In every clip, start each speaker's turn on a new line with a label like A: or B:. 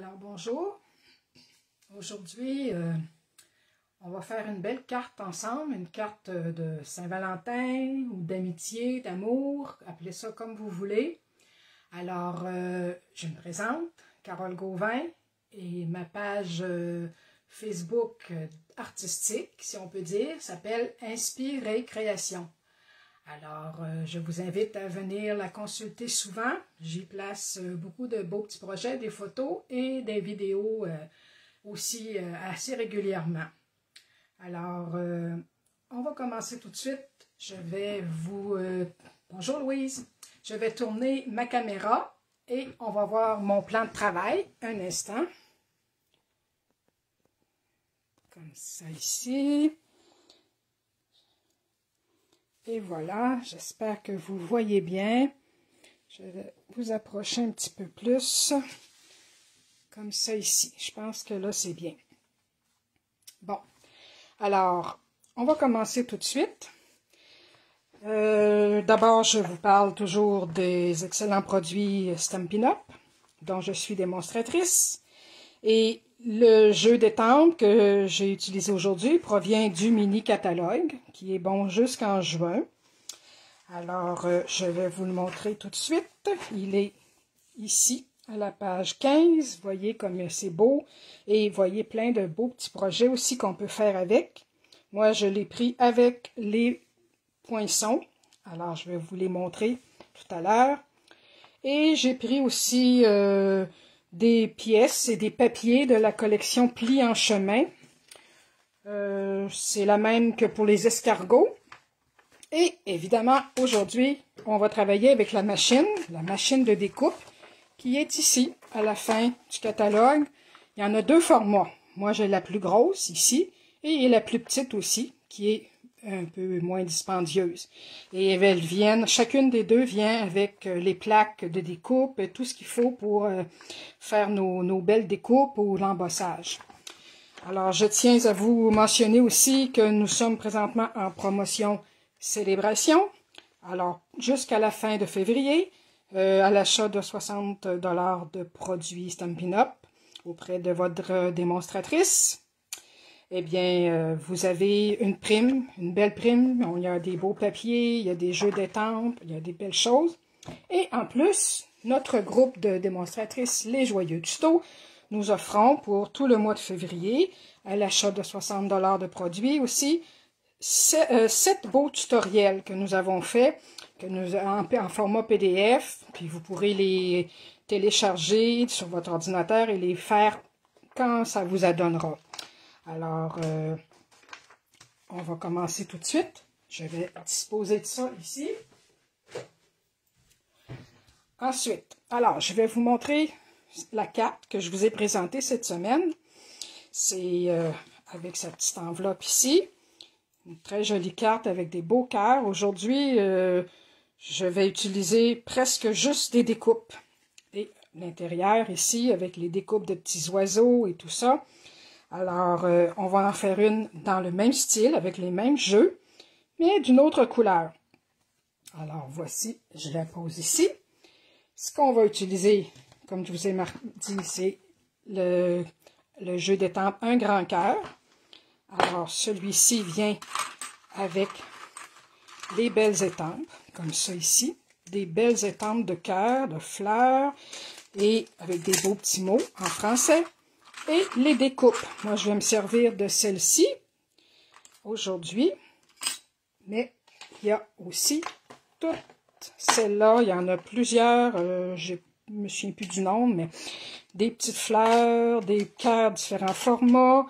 A: Alors bonjour, aujourd'hui on va faire une belle carte ensemble, une carte de Saint-Valentin ou d'amitié, d'amour, appelez ça comme vous voulez. Alors je me présente, Carole Gauvin, et ma page Facebook artistique, si on peut dire, s'appelle Inspiré Création. Alors, je vous invite à venir la consulter souvent. J'y place beaucoup de beaux petits projets, des photos et des vidéos aussi assez régulièrement. Alors, on va commencer tout de suite. Je vais vous... bonjour Louise. Je vais tourner ma caméra et on va voir mon plan de travail. Un instant. Comme ça ici. Et voilà, j'espère que vous voyez bien. Je vais vous approcher un petit peu plus, comme ça ici. Je pense que là, c'est bien. Bon, alors, on va commencer tout de suite. D'abord, je vous parle toujours des excellents produits Stampin' Up, dont je suis démonstratrice. Et le jeu d'étampes que j'ai utilisé aujourd'hui provient du mini-catalogue, qui est bon jusqu'en juin. Alors, je vais vous le montrer tout de suite. Il est ici, à la page 15. Vous voyez comme c'est beau. Et vous voyez plein de beaux petits projets aussi qu'on peut faire avec. Moi, je l'ai pris avec les poinçons. Alors, je vais vous les montrer tout à l'heure. Et j'ai pris aussi... des pièces et des papiers de la collection Plis en chemin. C'est la même que pour les escargots. Et évidemment, aujourd'hui, on va travailler avec la machine de découpe, qui est ici, à la fin du catalogue. Il y en a deux formats. Moi, j'ai la plus grosse ici, et la plus petite aussi, qui est un peu moins dispendieuse. Et elles viennent, chacune des deux vient avec les plaques de découpe, et tout ce qu'il faut pour faire nos belles découpes ou l'embossage. Alors, je tiens à vous mentionner aussi que nous sommes présentement en promotion célébration. Alors, jusqu'à la fin de février, à l'achat de 60 $ de produits Stampin' Up auprès de votre démonstratrice, eh bien, vous avez une prime, une belle prime. Il y a des beaux papiers, il y a des jeux d'étampes, il y a des belles choses. Et en plus, notre groupe de démonstratrices Les Joyeux Tutos, nous offrons pour tout le mois de février, à l'achat de 60 $ de produits aussi, 7 beaux tutoriels que nous avons faits, en format PDF, puis vous pourrez les télécharger sur votre ordinateur et les faire quand ça vous adonnera. Alors, on va commencer tout de suite. Je vais disposer de ça ici. Ensuite, alors, je vais vous montrer la carte que je vous ai présentée cette semaine. C'est avec sa petite enveloppe ici. Une très jolie carte avec des beaux cœurs. Aujourd'hui, je vais utiliser presque juste des découpes. Et l'intérieur ici, avec les découpes de petits oiseaux et tout ça. Alors, on va en faire une dans le même style, avec les mêmes jeux, mais d'une autre couleur. Alors, voici, je la pose ici. Ce qu'on va utiliser, comme je vous ai dit, c'est le jeu d'étampes Un Grand Cœur. Alors, celui-ci vient avec les belles étampes, comme ça ici. Des belles étampes de cœur, de fleurs, et avec des beaux petits mots en français. Et les découpes. Moi, je vais me servir de celle-ci aujourd'hui. Mais il y a aussi toutes celles-là. Il y en a plusieurs. Je ne me souviens plus du nom, mais des petites fleurs, des cœurs différents formats,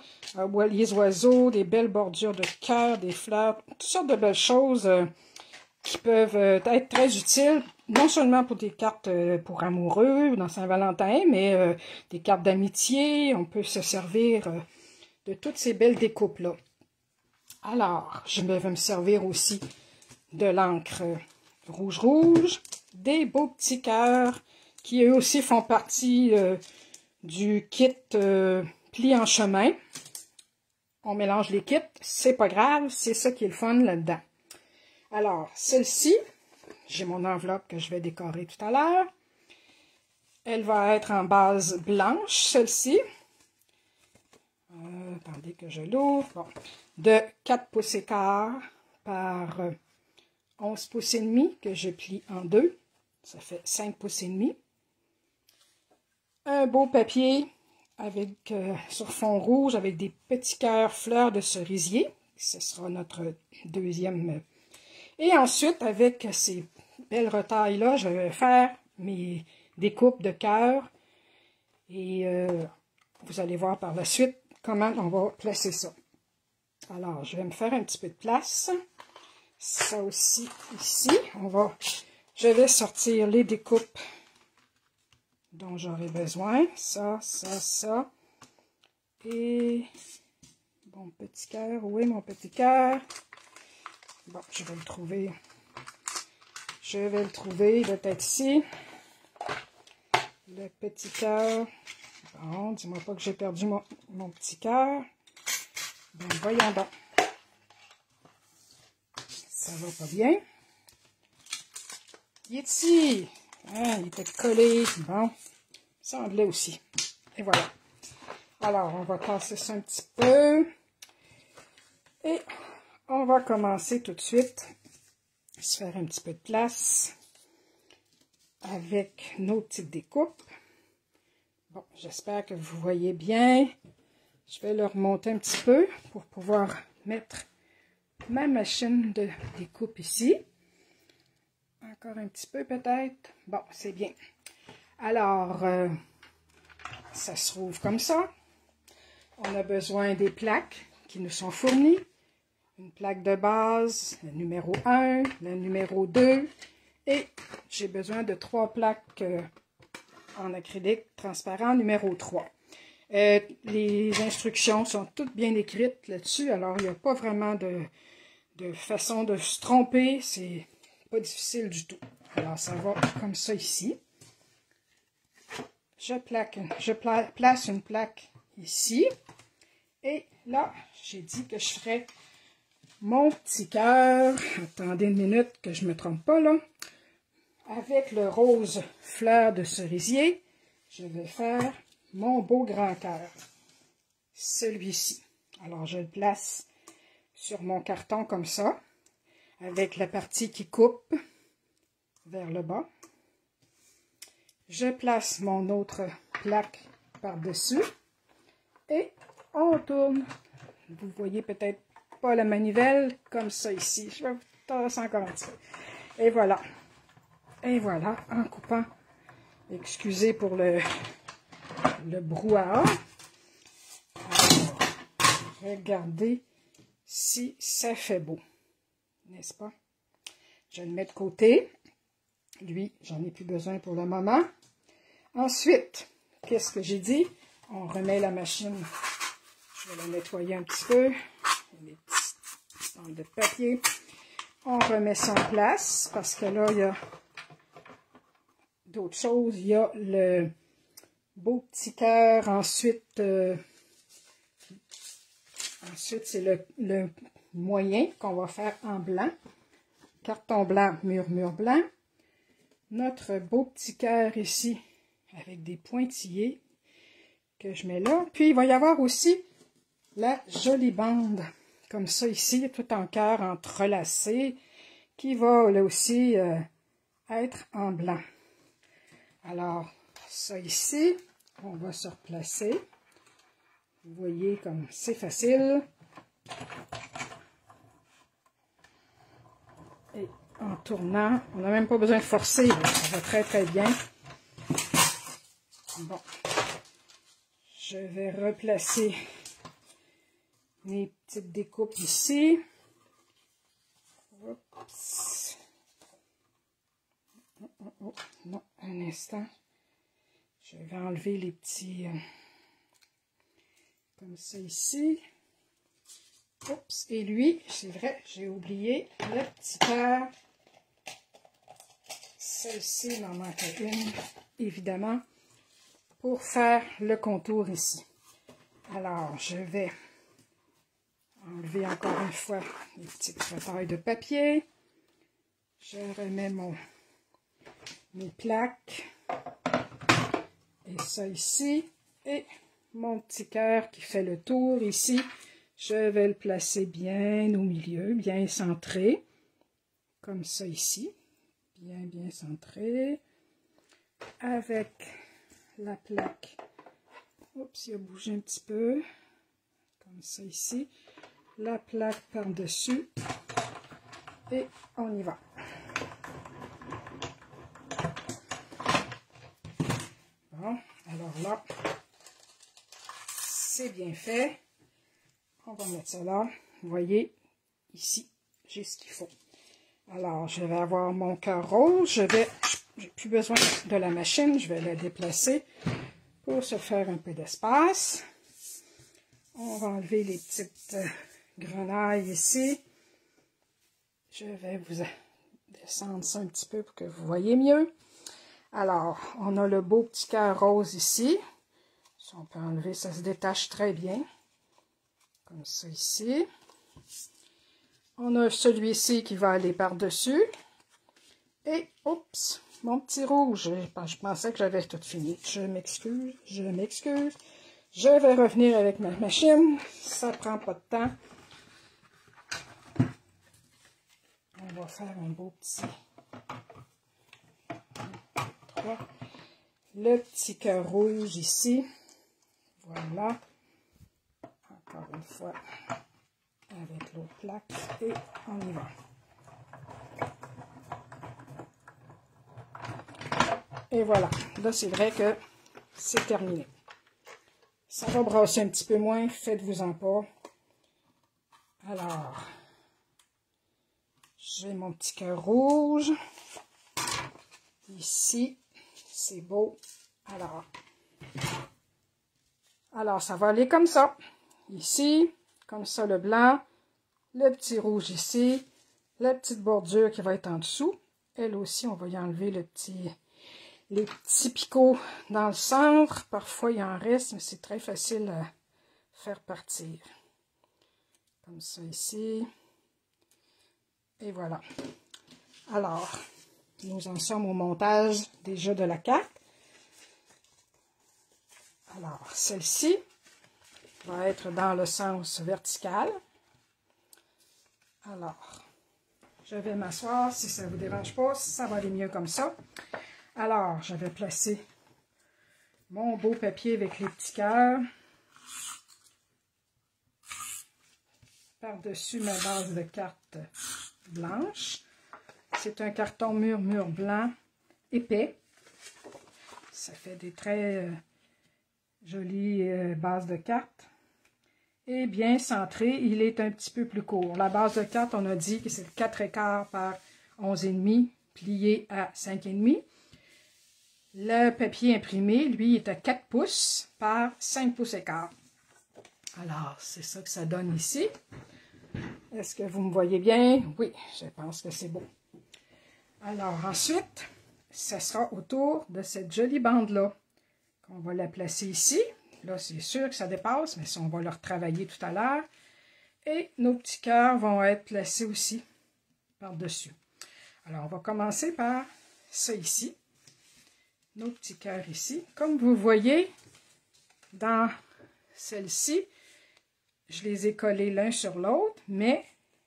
A: les oiseaux, des belles bordures de cœurs, des fleurs, toutes sortes de belles choses qui peuvent être très utiles, non seulement pour des cartes pour amoureux dans Saint-Valentin, mais des cartes d'amitié. On peut se servir de toutes ces belles découpes-là. Alors, je vais me servir aussi de l'encre rouge, des beaux petits cœurs qui eux aussi font partie du kit Plis en chemin. On mélange les kits, c'est pas grave, c'est ça qui est le fun là-dedans. Alors, celle-ci, j'ai mon enveloppe que je vais décorer tout à l'heure. Elle va être en base blanche, celle-ci. Attendez que je l'ouvre. Bon. De 4 pouces et quart par 11 pouces et demi que je plie en deux. Ça fait 5 pouces et demi. Un beau papier avec sur fond rouge avec des petits cœurs fleurs de cerisier. Ce sera notre deuxième. Et ensuite, avec ces belles retailles-là, je vais faire mes découpes de cœurs. Et vous allez voir par la suite comment on va placer ça. Alors, je vais me faire un petit peu de place. Ça aussi, ici. Je vais sortir les découpes dont j'aurai besoin. Ça, ça, ça. Et mon petit cœur. Où est mon petit cœur? Bon, je vais le trouver. Je vais le trouver. Il doit être ici. Le petit cœur. Bon, dis-moi pas que j'ai perdu mon petit cœur. Ben, voyons donc. Ça va pas bien. Il est ici. Hein, il était collé. Bon, ça semblait aussi. Et voilà. Alors, on va casser ça un petit peu. Et on va commencer tout de suite. Se faire un petit peu de place. Avec nos petites découpes. Bon, j'espère que vous voyez bien. Je vais le remonter un petit peu pour pouvoir mettre ma machine de découpe ici. Encore un petit peu peut-être. Bon, c'est bien. Alors, ça se trouve comme ça. On a besoin des plaques qui nous sont fournies. Une plaque de base, le numéro 1, le numéro 2. Et j'ai besoin de 3 plaques en acrylique transparent numéro 3. Les instructions sont toutes bien écrites là-dessus, alors il n'y a pas vraiment de façon de se tromper, c'est pas difficile du tout. Alors ça va comme ça ici. Je place une plaque ici, et là, j'ai dit que je ferais mon petit cœur. Attendez une minute que je ne me trompe pas là. Avec le rose fleur de cerisier, je vais faire mon beau grand cœur. Celui-ci. Alors, je le place sur mon carton comme ça, avec la partie qui coupe vers le bas. Je place mon autre plaque par-dessus et on tourne. Vous voyez peut-être pas la manivelle comme ça ici. Je vais vous tasser encore un petit peu. Et voilà. Et voilà, en coupant. Excusez pour le brouhaha. Alors, regardez si ça fait beau. N'est-ce pas? Je le mets de côté. Lui, j'en ai plus besoin pour le moment. Ensuite, qu'est-ce que j'ai dit? On remet la machine. Je vais la nettoyer un petit peu. Les petites bandes de papier. On remet ça en place parce que là, il y a d'autres choses. Il y a le beau petit cœur. Ensuite, c'est le moyen qu'on va faire en blanc. Carton blanc, murmure blanc. Notre beau petit cœur ici avec des pointillés que je mets là. Puis, il va y avoir aussi la jolie bande, comme ça ici, tout en cœur entrelacé, qui va là aussi être en blanc. Alors, ça ici, on va se replacer. Vous voyez comme c'est facile. Et en tournant, on n'a même pas besoin de forcer, ça va très très bien. Bon, je vais replacer mes petites découpes ici. Oups. Oh, non, un instant. Je vais enlever les petits comme ça ici. Oups, et lui, c'est vrai, j'ai oublié le petit cœur. Celle-ci, il en manque une, évidemment, pour faire le contour ici. Alors, je vais enlever encore une fois les petites retailles de papier. Je remets mes plaques. ça ici. Et mon petit cœur qui fait le tour ici, je vais le placer bien au milieu, bien centré. Comme ça ici. Bien centré. Avec la plaque. Oups, il a bougé un petit peu. Comme ça ici. La plaque par-dessus. Et on y va. Bon, alors là, c'est bien fait. On va mettre ça là. Vous voyez, ici, j'ai ce qu'il faut. Alors, je vais avoir mon cœur rose. J'ai plus besoin de la machine. Je vais la déplacer pour se faire un peu d'espace. On va enlever les petites grenailles ici. Je vais vous descendre ça un petit peu pour que vous voyez mieux. Alors, on a le beau petit cœur rose ici. Si on peut enlever, ça se détache très bien. Comme ça ici. On a celui-ci qui va aller par-dessus. Et, oups, mon petit rouge. Je pensais que j'avais tout fini. Je m'excuse. Je vais revenir avec ma machine. Ça prend pas de temps. On va faire un beau petit... 3. Le petit cœur rouge ici. Voilà. Encore une fois. Avec l'autre plaque. Et on y va. Et voilà. Là, c'est vrai que c'est terminé. Ça va brasser un petit peu moins. Faites-vous-en pas. Alors, j'ai mon petit cœur rouge. Ici, c'est beau. Alors, ça va aller comme ça. Ici, comme ça, le blanc. Le petit rouge ici. La petite bordure qui va être en dessous. Elle aussi, on va y enlever les petits picots dans le centre. Parfois, il en reste, mais c'est très facile à faire partir. Comme ça ici. Et voilà. Alors, nous en sommes au montage déjà de la carte. Alors, celle-ci va être dans le sens vertical. Alors, je vais m'asseoir, si ça ne vous dérange pas, ça va aller mieux comme ça. Alors, je vais placer mon beau papier avec les petits cœurs par-dessus ma base de carte blanche. C'est un carton mur blanc épais. Ça fait des très jolies bases de cartes. Et bien centré, il est un petit peu plus court. La base de carte, on a dit que c'est 4,15 par 11,5, plié à 5,5. Le papier imprimé, lui, est à 4 pouces par 5 pouces et quart. Alors, c'est ça que ça donne ici. Est-ce que vous me voyez bien? Oui, je pense que c'est beau. Alors, ensuite, ça sera autour de cette jolie bande-là qu'on va la placer ici. Là, c'est sûr que ça dépasse, mais ça, on va le retravailler tout à l'heure. Et nos petits cœurs vont être placés aussi par-dessus. Alors, on va commencer par ça ici. Nos petits cœurs ici. Comme vous voyez, dans celle-ci, je les ai collés l'un sur l'autre, mais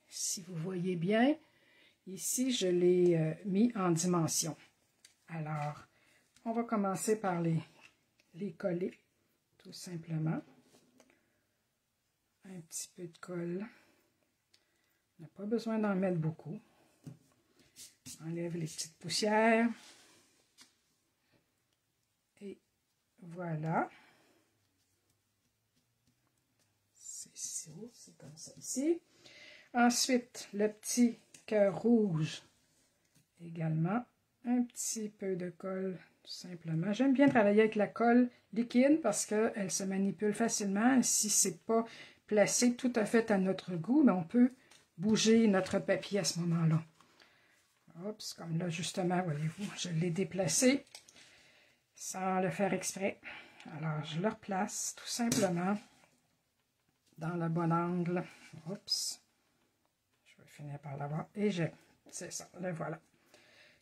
A: si vous voyez bien, ici, je l'ai mis en dimension. Alors, on va commencer par les coller, tout simplement. Un petit peu de colle. On n'a pas besoin d'en mettre beaucoup. Enlève les petites poussières. Et voilà. C'est comme ça ici. Ensuite, le petit cœur rouge également. Un petit peu de colle, tout simplement. J'aime bien travailler avec la colle liquide parce qu'elle se manipule facilement. Si ce n'est pas placé tout à fait à notre goût, mais on peut bouger notre papier à ce moment-là. Oups, comme là, justement, voyez-vous, je l'ai déplacé sans le faire exprès. Alors, je le replace tout simplement dans le bon angle. Oups. Je vais finir par l'avoir. Et c'est ça, le voilà.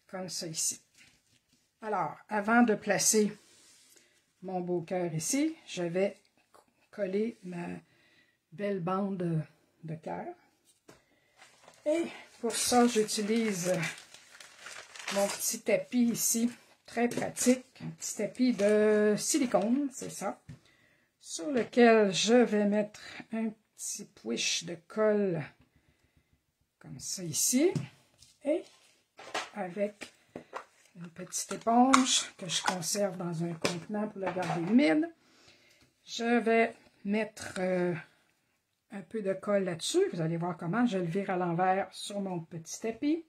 A: Comme ça ici. Alors, avant de placer mon beau cœur ici, je vais coller ma belle bande de cœur. Et pour ça, j'utilise mon petit tapis ici, très pratique, un petit tapis de silicone, c'est ça, sur lequel je vais mettre un petit push de colle comme ça ici, et avec une petite éponge que je conserve dans un contenant pour le garder humide, je vais mettre un peu de colle là-dessus. Vous allez voir comment je le vire à l'envers sur mon petit tapis.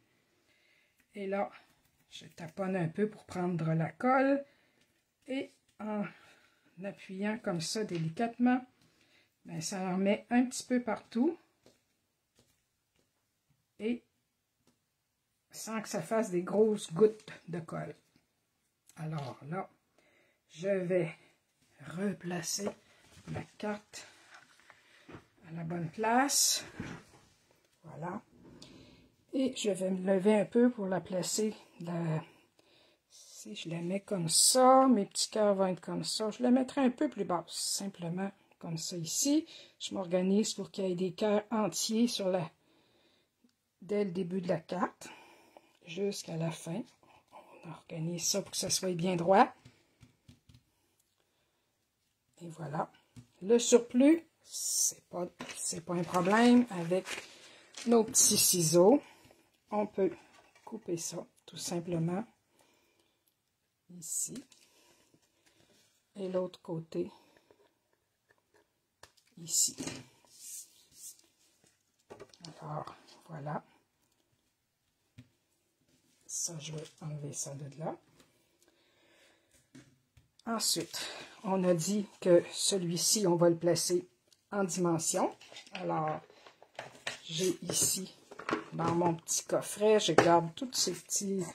A: Et là, je taponne un peu pour prendre la colle. Et en appuyant comme ça délicatement, ben, ça en met un petit peu partout. Et sans que ça fasse des grosses gouttes de colle. Alors là, je vais replacer ma carte à la bonne place. Voilà. Et je vais me lever un peu pour la placer. Si je la mets comme ça, mes petits cœurs vont être comme ça. Je la mettrai un peu plus basse, simplement comme ça ici. Je m'organise pour qu'il y ait des cœurs entiers dès le début de la carte jusqu'à la fin. On organise ça pour que ça soit bien droit. Et voilà. Le surplus, c'est pas un problème. Avec nos petits ciseaux, on peut couper ça tout simplement ici. Et l'autre côté ici. Alors, voilà. Ça, je vais enlever ça de là. Ensuite, on a dit que celui-ci, on va le placer en dimension. Alors, j'ai ici, dans mon petit coffret, je garde toutes ces petites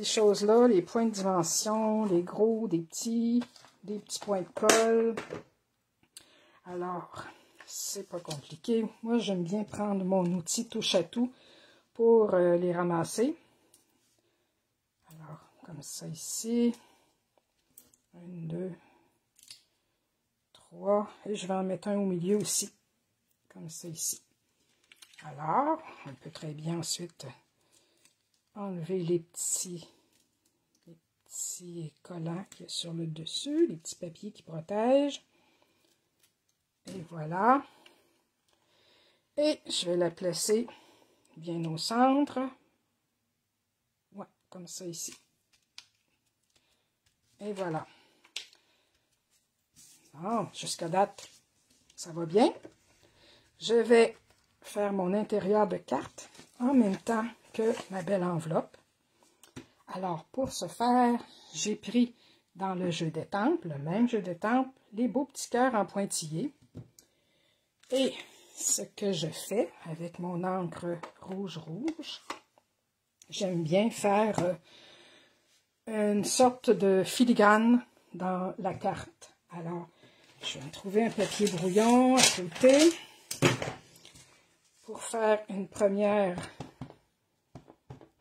A: choses-là, les points de dimension, les gros, des petits points de colle. Alors, c'est pas compliqué. Moi, j'aime bien prendre mon outil touche à tout pour les ramasser. Alors, comme ça ici. 1, 2, 3. Et je vais en mettre un au milieu aussi. Comme ça ici. Alors, on peut très bien ensuite enlever les petits collants qu'il y a sur le dessus, les petits papiers qui protègent. Et voilà. Et je vais la placer bien au centre. Ouais, comme ça ici. Et voilà. Bon, jusqu'à date, ça va bien. Je vais faire mon intérieur de carte en même temps que ma belle enveloppe. Alors, pour ce faire, j'ai pris dans le jeu d'étampes, le même jeu d'étampes, les beaux petits cœurs en pointillés. Et ce que je fais avec mon encre rouge, j'aime bien faire une sorte de filigrane dans la carte. Alors, je vais me trouver un papier brouillon à côté pour faire une première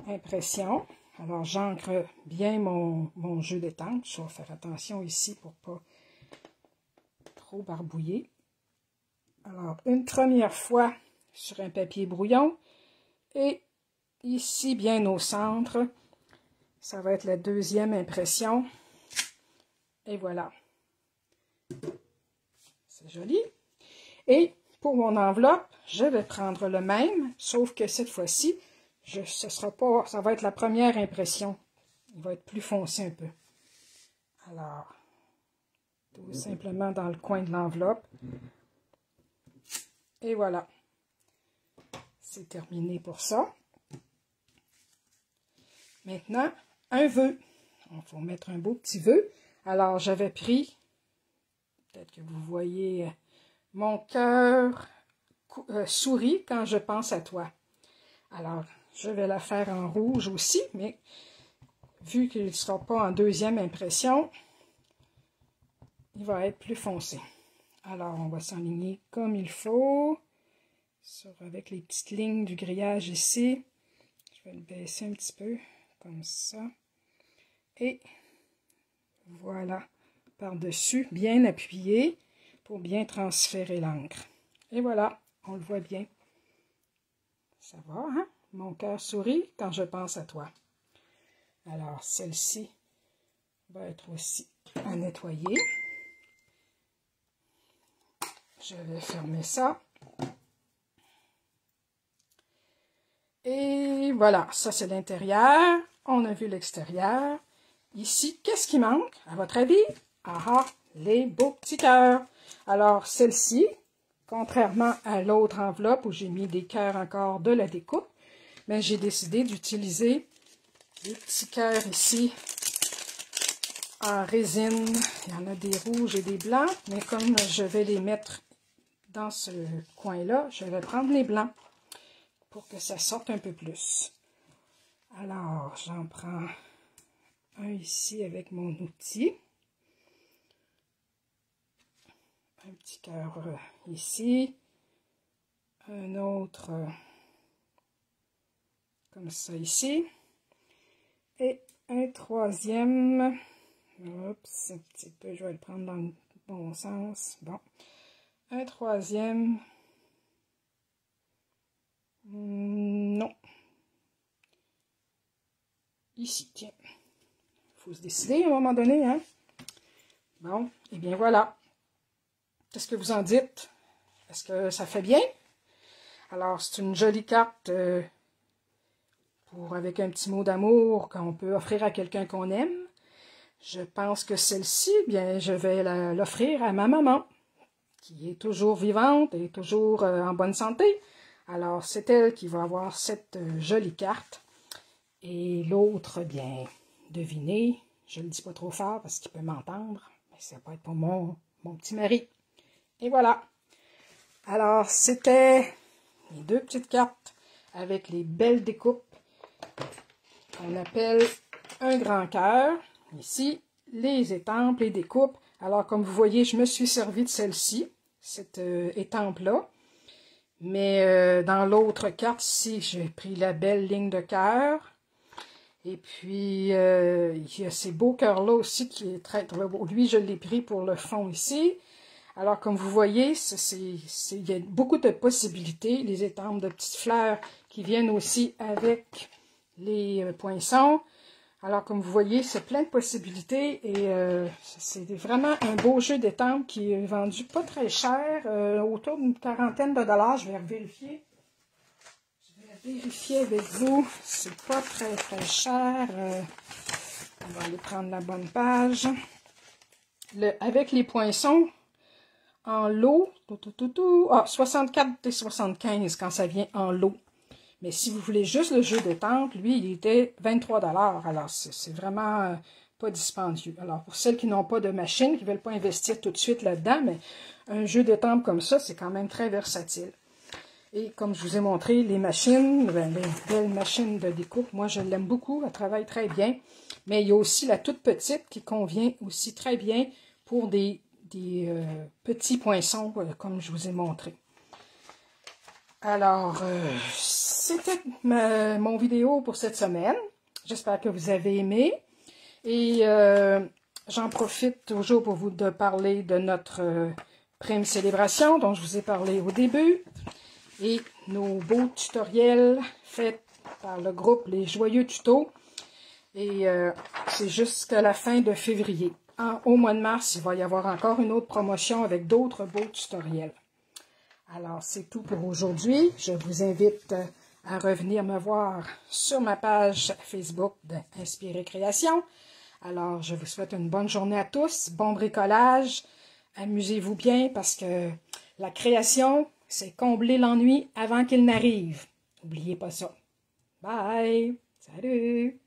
A: impression. Alors, j'ancre bien mon jeu d'étampes. Je vais faire attention ici pour ne pas trop barbouiller. Alors, une première fois sur un papier brouillon et ici, bien au centre, ça va être la deuxième impression. Et voilà. C'est joli. Et pour mon enveloppe, je vais prendre le même, sauf que cette fois-ci, ça va être la première impression. Il va être plus foncé un peu. Alors, tout simplement dans le coin de l'enveloppe. Et voilà. C'est terminé pour ça. Maintenant, un vœu. Il faut mettre un beau petit vœu. Alors, j'avais pris, peut-être que vous voyez, mon cœur sourit quand je pense à toi. Alors, je vais la faire en rouge aussi, mais vu qu'il ne sera pas en deuxième impression, il va être plus foncé. Alors, on va s'enligner comme il faut, avec les petites lignes du grillage ici. Je vais le baisser un petit peu, comme ça. Et Voilà, par-dessus, bien appuyé pour bien transférer l'encre. Et voilà, on le voit bien. Ça va, hein? Mon cœur sourit quand je pense à toi. Alors, celle-ci va être aussi à nettoyer. Je vais fermer ça. Et voilà, ça c'est l'intérieur. On a vu l'extérieur. Ici, qu'est-ce qui manque, à votre avis? Ah, les beaux petits cœurs. Alors, celle-ci, contrairement à l'autre enveloppe où j'ai mis des cœurs encore de la découpe, mais j'ai décidé d'utiliser des petits cœurs ici en résine. Il y en a des rouges et des blancs, mais comme je vais les mettre dans ce coin-là, je vais prendre les blancs pour que ça sorte un peu plus. Alors, j'en prends un ici avec mon outil. Un petit cœur ici. Un autre comme ça ici. Et un troisième. Oups, un petit peu, je vais le prendre dans le bon sens. Bon. Un troisième. Non. Ici, tiens. Il faut se décider à un moment donné, hein? Bon, et bien voilà. Qu'est-ce que vous en dites? Est-ce que ça fait bien? Alors, c'est une jolie carte avec un petit mot d'amour qu'on peut offrir à quelqu'un qu'on aime. Je pense que celle-ci, bien, je vais l'offrir à ma maman, qui est toujours vivante et toujours en bonne santé. Alors, c'est elle qui va avoir cette jolie carte. Et l'autre, bien, devinez, je ne le dis pas trop fort parce qu'il peut m'entendre, mais ça va être pour mon petit mari. Et voilà. Alors, c'était les deux petites cartes avec les belles découpes qu'on appelle un grand cœur. Ici, les étampes, les découpes. Alors, comme vous voyez, je me suis servi de celle-ci, cette étampe-là. Mais dans l'autre carte, ici, j'ai pris la belle ligne de cœur. Et puis, il y a ces beaux cœurs-là aussi qui est très beau. Lui, je l'ai pris pour le fond ici. Alors, comme vous voyez, il y a beaucoup de possibilités. Les étampes de petites fleurs qui viennent aussi avec les poinçons. Alors, comme vous voyez, c'est plein de possibilités. Et c'est vraiment un beau jeu d'étampes qui est vendu pas très cher, autour d'une quarantaine de dollars. Je vais vérifier. Vérifier avec vous, c'est pas très cher. On va aller prendre la bonne page. Avec les poinçons en lot, 64 et 75 quand ça vient en lot. Mais si vous voulez juste le jeu d'étampes, lui, il était 23 $. Alors, c'est vraiment pas dispendieux. Alors, pour celles qui n'ont pas de machine, qui ne veulent pas investir tout de suite là-dedans, mais un jeu d'étampes comme ça, c'est quand même très versatile. Et comme je vous ai montré, les machines, les belles machines de découpe, moi je l'aime beaucoup, elle travaille très bien. Mais il y a aussi la toute petite qui convient aussi très bien pour des petits poinçons, comme je vous ai montré. Alors, c'était mon vidéo pour cette semaine. J'espère que vous avez aimé. Et j'en profite toujours pour vous de parler de notre prime célébration dont je vous ai parlé au début. Et nos beaux tutoriels faits par le groupe Les Joyeux Tutos. Et c'est jusqu'à la fin de février. Au mois de mars, il va y avoir encore une autre promotion avec d'autres beaux tutoriels. Alors, c'est tout pour aujourd'hui. Je vous invite à revenir me voir sur ma page Facebook d'Inspirer Création. Alors, je vous souhaite une bonne journée à tous, bon bricolage. Amusez-vous bien parce que la création, c'est combler l'ennui avant qu'il n'arrive. N'oubliez pas ça. Bye! Salut!